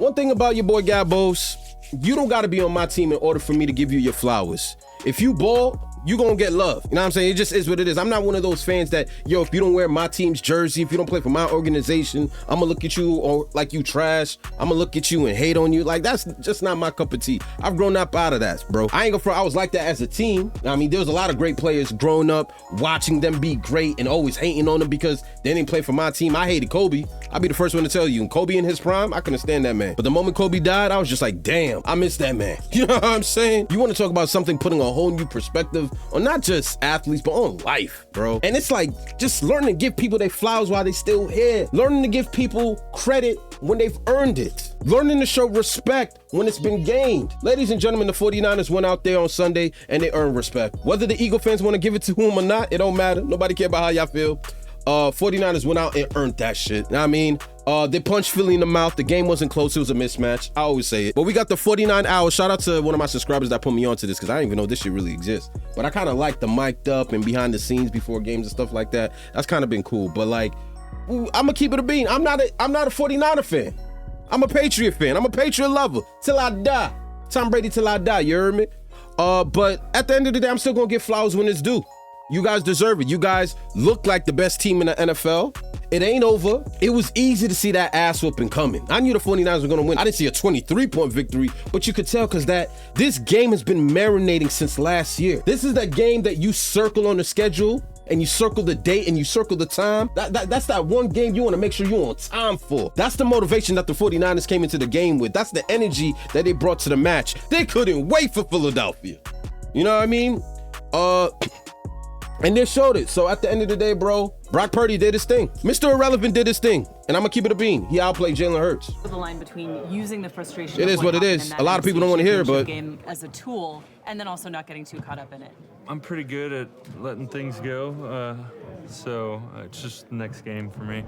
One thing about your boy Gabos, you don't got to be on my team in order for me to give you your flowers. If you ball, you gonna get love. You know what I'm saying? It just is what it is. I'm not one of those fans that, yo, if you don't wear my team's jersey, if you don't play for my organization, I'm gonna look at you or like you trash. I'm gonna look at you and hate on you. Like, that's just not my cup of tea. I've grown up out of that, bro. I ain't gonna front. I was like that as a team. I mean, there was a lot of great players growing up, watching them be great and always hating on them because they didn't play for my team. I hated Kobe. I'll be the first one to tell you. And Kobe in his prime, I couldn't stand that man. But the moment Kobe died, I was just like, damn, I miss that man. You know what I'm saying? You want to talk about something putting a whole new perspective on not just athletes, but on life, bro. And it's like just learning to give people their flowers while they still here. Learning to give people credit when they've earned it. Learning to show respect when it's been gained. Ladies and gentlemen, the 49ers went out there on Sunday and they earned respect. Whether the Eagle fans want to give it to whom or not, it don't matter. Nobody care about how y'all feel. 49ers went out and earned that shit. You know what I mean? They punched Philly in the mouth. The game wasn't close. It was a mismatch. I always say it. But we got the 49 hours. Shout out to one of my subscribers that put me onto this because I didn't even know this shit really exists. But I kind of like the mic'd up and behind the scenes before games and stuff like that. That's kind of been cool. But like, I'm gonna keep it a bean. I'm not a 49er fan. I'm a Patriot fan. I'm a Patriot lover till I die. Tom Brady till I die. You heard me? But at the end of the day, I'm still gonna get flowers when it's due. You guys deserve it. You guys look like the best team in the NFL. It ain't over. It was easy to see that ass whooping coming. I knew the 49ers were going to win. I didn't see a 23-point victory, but you could tell because this game has been marinating since last year. This is that game that you circle on the schedule and you circle the date and you circle the time. That's that one game you want to make sure you're on time for. That's the motivation that the 49ers came into the game with. That's the energy that they brought to the match. They couldn't wait for Philadelphia. You know what I mean? And they showed it. So at the end of the day, bro, Brock Purdy did his thing. Mr. Irrelevant did his thing. And I'm going to keep it a bean. He outplayed Jalen Hurts. The line between using the frustration. It is what it is. A lot of people don't want to hear it, but game as a tool and then also not getting too caught up in it. I'm pretty good at letting things go. So it's just the next game for me.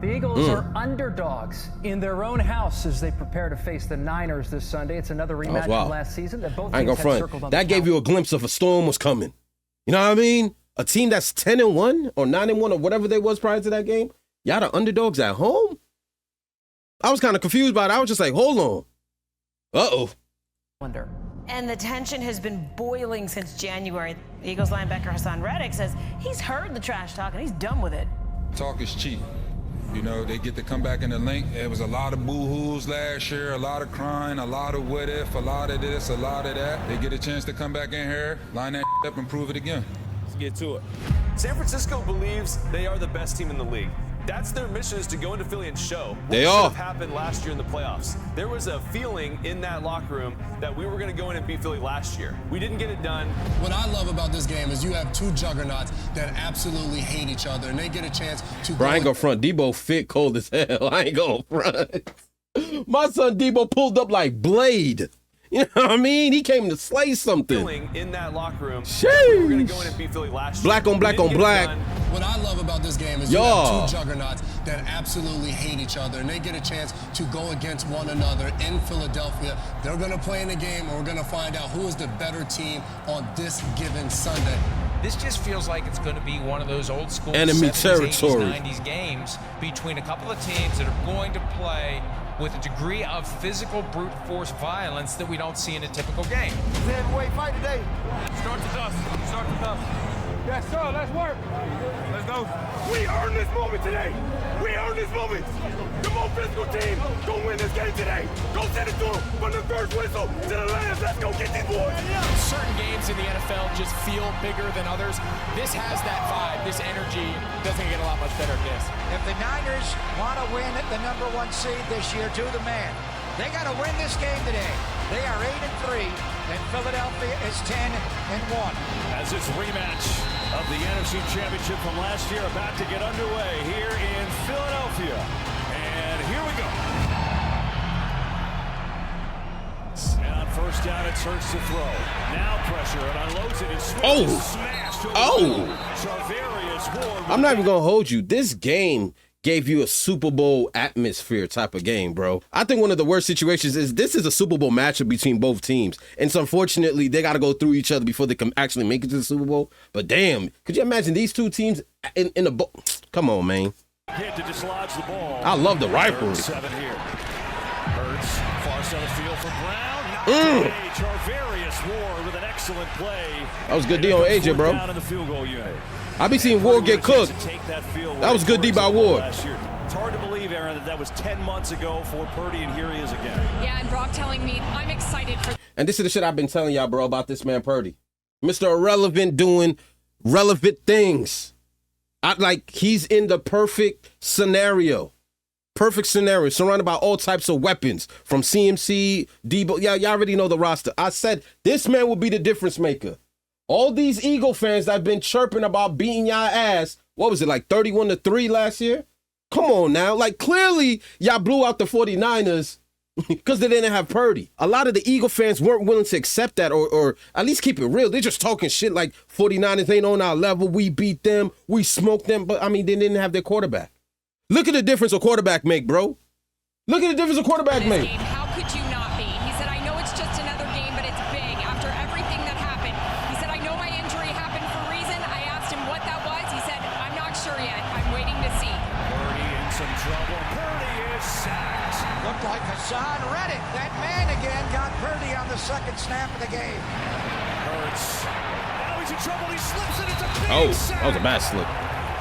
The Eagles are underdogs in their own house as they prepare to face the Niners this Sunday. It's another rematch from last season that both I ain't teams gonna had front. circled on That the gave you a glimpse of a storm was coming. You know what I mean? A team that's 10-1 or 9-1 or whatever they was prior to that game. Y'all the underdogs at home? I was kind of confused by it. I was just like, hold on. Uh-oh. And the tension has been boiling since January. The Eagles linebacker Hassan Reddick says he's heard the trash talk and he's done with it. Talk is cheap. You know, they get to come back in the link. It was a lot of boo-hoos last year, a lot of crying, a lot of what if, a lot of this, a lot of that. They get a chance to come back in here, line that up and prove it again. Let's get to it. San Francisco believes they are the best team in the league. That's their mission, is to go into Philly and show what should have happened last year in the playoffs. There was a feeling in that locker room that we were going to go in and beat Philly last year. We didn't get it done. What I love about this game is you have two juggernauts that absolutely hate each other, and they get a chance to. Bro, I ain't gonna front. Debo fit cold as hell. I ain't gonna front. My son Debo pulled up like Blade. You know what I mean? He came to slay something. Feeling in that locker room. Sheesh. We were going to go in and beat Philly last year. Black on black on black. What I love about this game is you have two juggernauts that absolutely hate each other, and they get a chance to go against one another in Philadelphia. They're going to play in a game, and we're going to find out who is the better team on this given Sunday. This just feels like it's going to be one of those old school enemy 70s, territory 80s, 90s games between a couple of teams that are going to play with a degree of physical brute force violence that we don't see in a typical game. Heavyweight fight today. Start with us. Start with us. Yes, sir. Let's work. Let's go. We earned this moment today. We earned this moment. The most physical team gonna win this game today. Go send it to them from the first whistle to the last. Let's go get these boys. Certain games in the NFL just feel bigger than others. This has that vibe. This energy doesn't get a lot much better than this. If the Niners want to win at the #1 seed this year, to the man, they got to win this game today. They are 8-3, and Philadelphia is 10-1. As this rematch of the NFC Championship from last year about to get underway here in Philadelphia. And here we go. And on first down, it's Hurts to throw. Now pressure, and unloads it. It's smashed. I'm not even going to hold you. This game gave you a Super Bowl atmosphere type of game, bro. I think one of the worst situations is this is a Super Bowl matchup between both teams. And so unfortunately, they got to go through each other before they can actually make it to the Super Bowl. But damn, could you imagine these two teams in the bowl? Come on, man. To dislodge the ball. I love the rivalry. 7 here. Hurts, far side of the field for Brown. Charvarius Ward with an excellent play. That was good D on AJ, bro. Down in the field goal unit. I be seeing Ward get cooked. That was good D by Ward. It's hard to believe, Aaron, that was 10 months ago for Purdy, and here he is again. Yeah, and Brock telling me I'm excited for. And this is the shit I've been telling y'all, bro, about this man Purdy. Mr. Irrelevant doing relevant things. He's in the perfect scenario. Perfect scenario, surrounded by all types of weapons, from CMC, Debo. Yeah, y'all already know the roster. I said this man will be the difference maker. All these Eagle fans that have been chirping about beating y'all ass, what was it, like 31-3 last year? Come on now. Like, clearly, y'all blew out the 49ers because they didn't have Purdy. A lot of the Eagle fans weren't willing to accept that or at least keep it real. They're just talking shit like 49ers ain't on our level. We beat them. We smoked them. But, I mean, they didn't have their quarterback. Look at the difference a quarterback make, bro. Look at the difference a quarterback make. How could you not be? He said, I know it's just another game, but it's big after everything that happened. He said, I know my injury happened for a reason. I asked him what that was. He said, I'm not sure yet. I'm waiting to see. Purdy in some trouble. Purdy is sacked. Looked like Hassan Reddick. That man again got Purdy on the second snap of the game. Hurts. Now he's in trouble. He slips it. It's a big sack. That was a bad slip.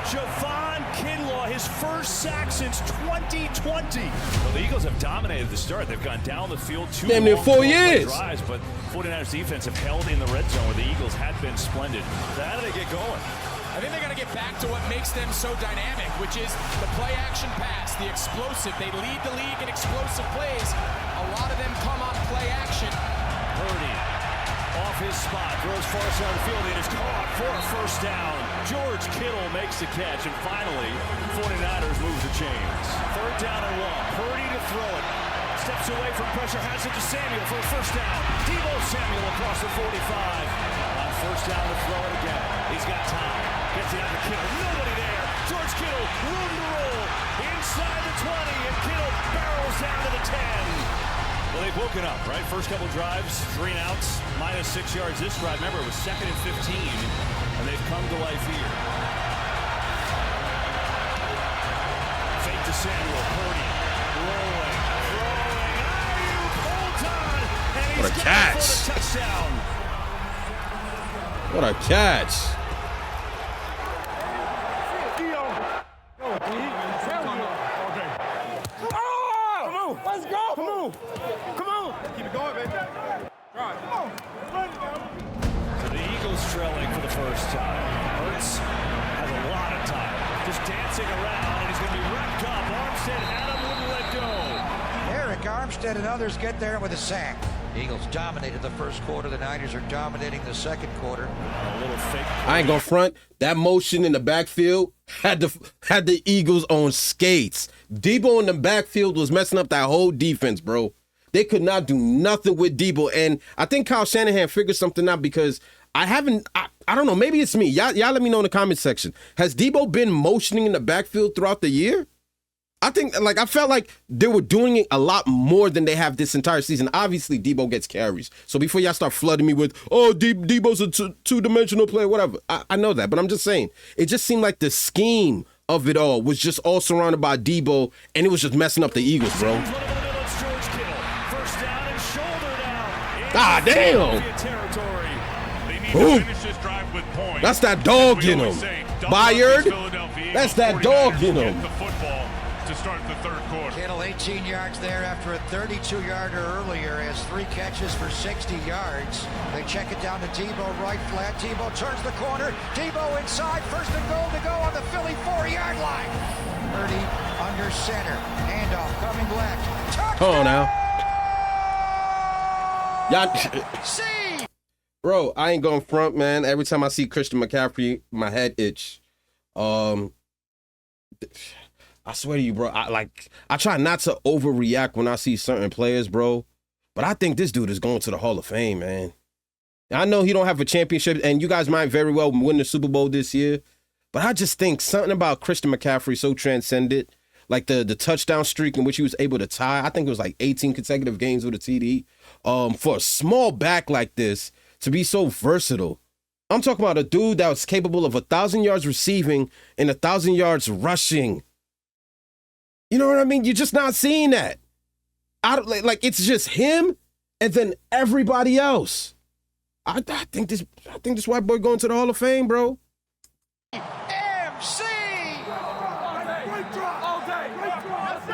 Javon Kinlaw, his first sack since 2020. Well, the Eagles have dominated the start. They've gone down the field damn near 4 years. Drives, but 49ers defense have held in the red zone where the Eagles had been splendid. So how do they get going? I think they got to get back to what makes them so dynamic, which is the play action pass, the explosive. They lead the league in explosive plays. A lot of them come on play action. Purdy off his spot, throws far side of the field, and is caught for a first down. George Kittle makes the catch, and finally, 49ers move the chains. Third down and 1. Purdy to throw it. Steps away from pressure, has it to Samuel for a first down. Deebo Samuel across the 45. On first down to throw it again. He's got time. Gets it out to Kittle. Nobody there. George Kittle, room to roll. Inside the 20, and Kittle barrels down to the 10. Well, they've woken up, right? First couple drives, 3 and outs, minus 6 yards. This drive, remember, it was 2nd and 15, and they've come to life here. Fake to Samuel, Purdy, rolling, throwing, Ayuk, holds on, and he's got it for the touchdown. What a catch. Let's go! Come on! Come on! Keep it going, baby. Right, come on. So the Eagles trailing for the first time. Hurts has a lot of time. Just dancing around, and he's going to be wrapped up. Armstead, Adam wouldn't let go. Eric Armstead and others get there with a sack. Eagles dominated the first quarter. The Niners are dominating the second quarter. A little fake. I ain't gonna front. That motion in the backfield had the Eagles on skates. Debo in the backfield was messing up that whole defense, bro. They could not do nothing with Debo. And I think Kyle Shanahan figured something out because I don't know, maybe it's me. Y'all let me know in the comment section. Has Debo been motioning in the backfield throughout the year? I think, I felt like they were doing it a lot more than they have this entire season. Obviously, Debo gets carries. So before y'all start flooding me with, oh, Debo's a two-dimensional player, whatever. I know that, but I'm just saying, it just seemed like the scheme of it all was just all surrounded by Debo, and it was just messing up the Eagles, bro. Ah, damn! Boom. That's that dog in him. Bayard, that's that dog in him. To start the third quarter. Kittle 18 yards there after a 32-yarder earlier, has 3 catches for 60 yards. They check it down to Debo, right flat. Debo turns the corner. Debo inside, first and goal to go on the Philly 4-yard line. Purdy under center. Handoff coming left. Touchdown! Come on now. Y'all, bro, I ain't going front, man. Every time I see Christian McCaffrey, my head itch. I swear to you, bro, I try not to overreact when I see certain players, bro, but I think this dude is going to the Hall of Fame, man. I know he don't have a championship, and you guys might very well win the Super Bowl this year, but I just think something about Christian McCaffrey so transcended, like the touchdown streak in which he was able to tie. I think it was like 18 consecutive games with a TD. For a small back like this to be so versatile. I'm talking about a dude that was capable of 1,000 yards receiving and 1,000 yards rushing. You know what I mean? You're just not seeing that. Like it's just him and then everybody else. I think this white boy going to the Hall of Fame, bro. MC. Great drop. All day. Great drop. Yes, sir.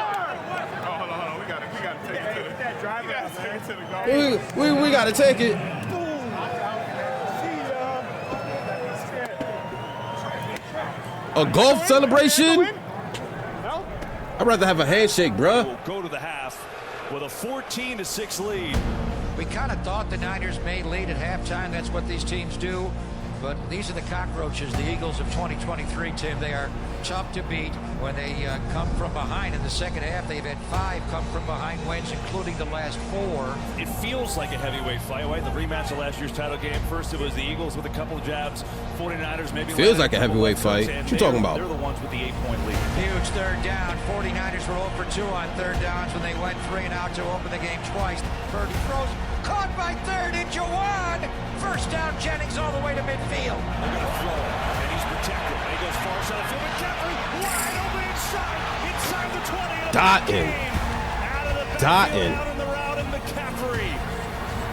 Hold on. We gotta take it to that drive. Take it to the goal. We gotta take it. A golf celebration? I'd rather have a handshake, bruh. We'll go to the half with a 14-6 lead. We kind of thought the Niners may lead at halftime. That's what these teams do. But these are the cockroaches, the Eagles of 2023, Tim. They are tough to beat when they come from behind. In the second half, they've had 5 come from behind wins, including the last 4. It feels like a heavyweight fight, right? The rematch of last year's title game. First, it was the Eagles with a couple of jabs. 49ers maybe. Feels like a heavyweight fight. What you talking about? They're the ones with the 8-point lead. Huge third down. 49ers were 0 for 2 on third downs when they went 3 and out to open the game twice. Purdy throws. Caught by third and Jawan. First down, Jennings all the way to midfield. They're going to throw it, and he's protected. And he goes far side of the field. McCaffrey wide open inside the 20. Dottin. Out in the route, and McCaffrey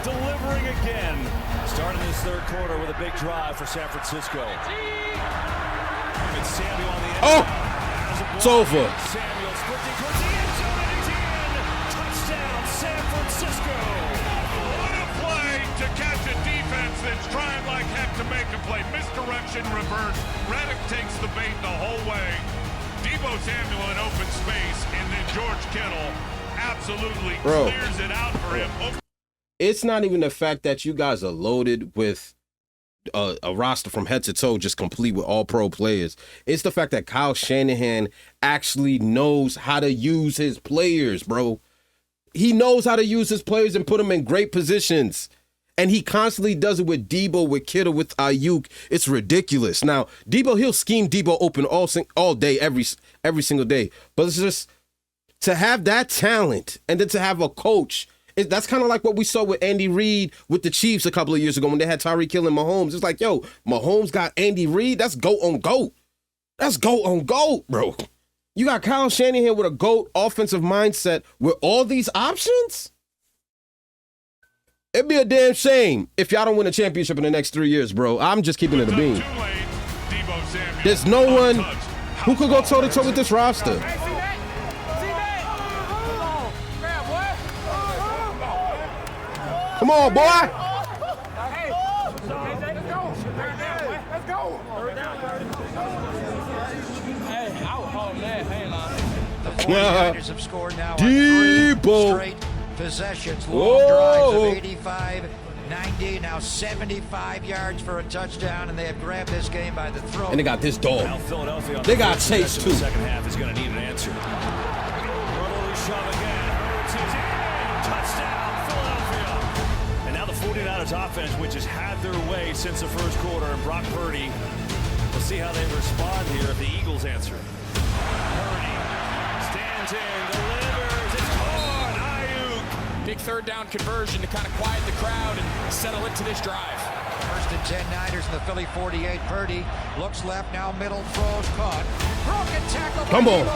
delivering again. Starting this third quarter with a big drive for San Francisco. And Samuel on the end. Oh, it's over. Samuel sprinting towards the end zone, and he's in. Touchdown, San Francisco. What a play to catch a defense that's trying like heck to make a play. Misdirection, reverse. Reddick takes the bait the whole way. Deebo Samuel in open space, and then George Kittle absolutely clears it out for him. It's not even the fact that you guys are loaded with a roster from head to toe, just complete with all pro players. It's the fact that Kyle Shanahan actually knows how to use his players, bro. He knows how to use his players and put them in great positions. And he constantly does it with Deebo, with Kittle, with Ayuk. It's ridiculous. Now, Deebo, he'll scheme Deebo open all day, every single day. But it's just to have that talent and then to have a coach. That's kind of like what we saw with Andy Reid with the Chiefs a couple of years ago when they had Tyreek Hill and Mahomes. It's like, yo, Mahomes got Andy Reid. That's GOAT on GOAT. That's GOAT on GOAT, bro. You got Kyle Shanahan with a GOAT offensive mindset with all these options? It'd be a damn shame if y'all don't win a championship in the next 3 years, bro. I'm just keeping it a bean. There's no one who could go toe-to-toe with this roster. Come on, boy. The 49ers have scored now on 3 straight possessions. Long drives of 85, 90, now 75 yards for a touchdown, and they have grabbed this game by the throat. And they got this dog. They got Chase, too. The second half is going to need an answer. Early shove again. Hurts is in. Touchdown, Philadelphia. And now the 49ers offense, which has had their way since the first quarter, and Brock Purdy. We'll see how they respond here if the Eagles answer. Purdy stands in, delivers, it's caught. Ayuk. Big third down conversion to kind of quiet the crowd and settle into this drive. First and 10 Niners in the Philly 48. Purdy looks left, now middle, throws, caught. Broken tackle. Come on.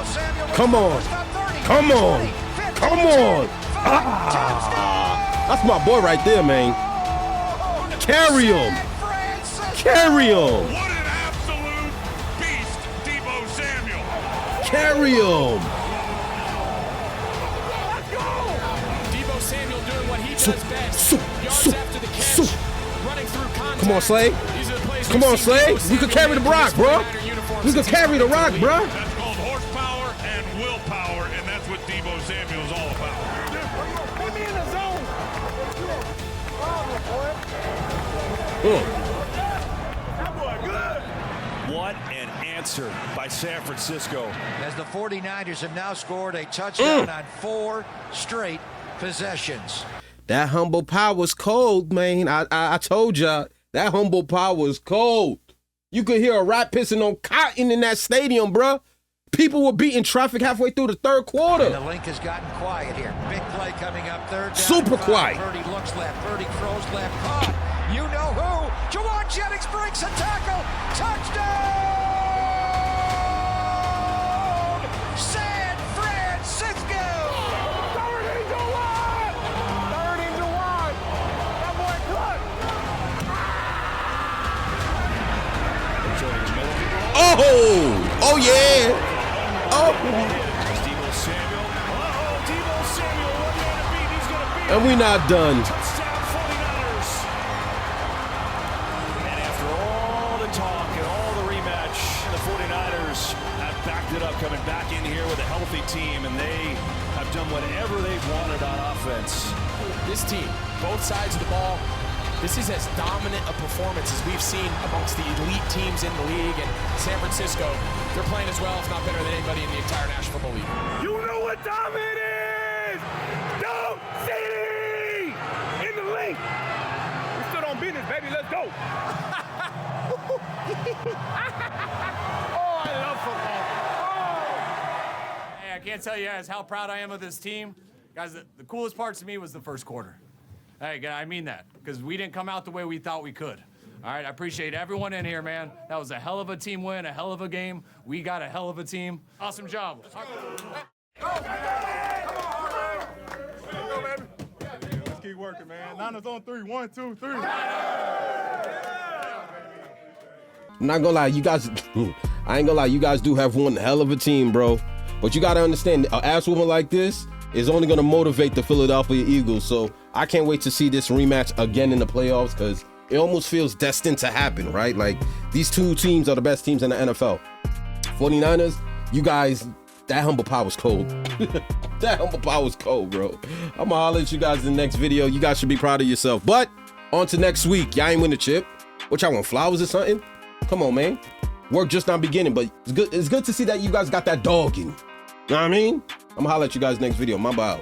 Come on. Come on. Come on. That's my boy right there, man. Carry him. Carry him. What an absolute beast, Deebo Samuel. Carry him. Let's go. Deebo Samuel doing what he does best. Yards after the catch. Running through contact. Come on, Slay. Come on, Slay. We could carry the rock, bro. We could carry the rock, bro. That's called horsepower and willpower, and that's what Deebo Samuel's all about. Put me in the zone. That boy good. What an answer by San Francisco. As the 49ers have now scored a touchdown on 4 straight possessions. That humble power was cold, man. I told y'all, that humble power was cold. You could hear a rat pissing on cotton in that stadium, bruh. People were beating traffic halfway through the third quarter. And the link has gotten quiet here. Big play coming up, third down. Super quiet. Purdy looks left. Purdy throws left. Caught. You know who? Jawan Jennings breaks a tackle. Touchdown! San Francisco! Oh! Oh, yeah! Oh! Deebo Samuel. Deebo Samuel, one man to beat. He's going to beat. And we not done. Touchdown 49ers. And after all the talk and all the rematch, the 49ers have backed it up, coming back in here with a healthy team, and they have done whatever they've wanted on offense. This team, both sides of the ball, this is as dominant a performance as we've seen amongst the elite teams in the league. And San Francisco, they're playing as well, if not better than anybody in the entire National Football League. You know what time it is! Dog City! In the link! We stood on business, baby. Let's go! Oh, I love football. Oh. Hey, I can't tell you guys how proud I am of this team. Guys, the coolest parts to me was the first quarter. Hey, I mean that, because we didn't come out the way we thought we could. All right, I appreciate everyone in here, man. That was a hell of a team win, a hell of a game. We got a hell of a team. Awesome job. Let's keep working, man. Niners on 3. 1, 2, 3. I'm not gonna lie, you guys, I ain't gonna lie, you guys do have one hell of a team, bro. But you gotta understand, an ass woman like this is only gonna motivate the Philadelphia Eagles. So I can't wait to see this rematch again in the playoffs, because it almost feels destined to happen, right? Like, these two teams are the best teams in the NFL. 49ers, you guys, that humble pie was cold. That humble pie was cold, bro. I'm gonna holler at you guys in the next video. You guys should be proud of yourself. But on to next week. Y'all ain't win the chip. What y'all want, flowers or something? Come on, man. Work just not beginning, but it's good to see that you guys got that dog in you. Know what I mean? I'm gonna holler at you guys next video. My bow.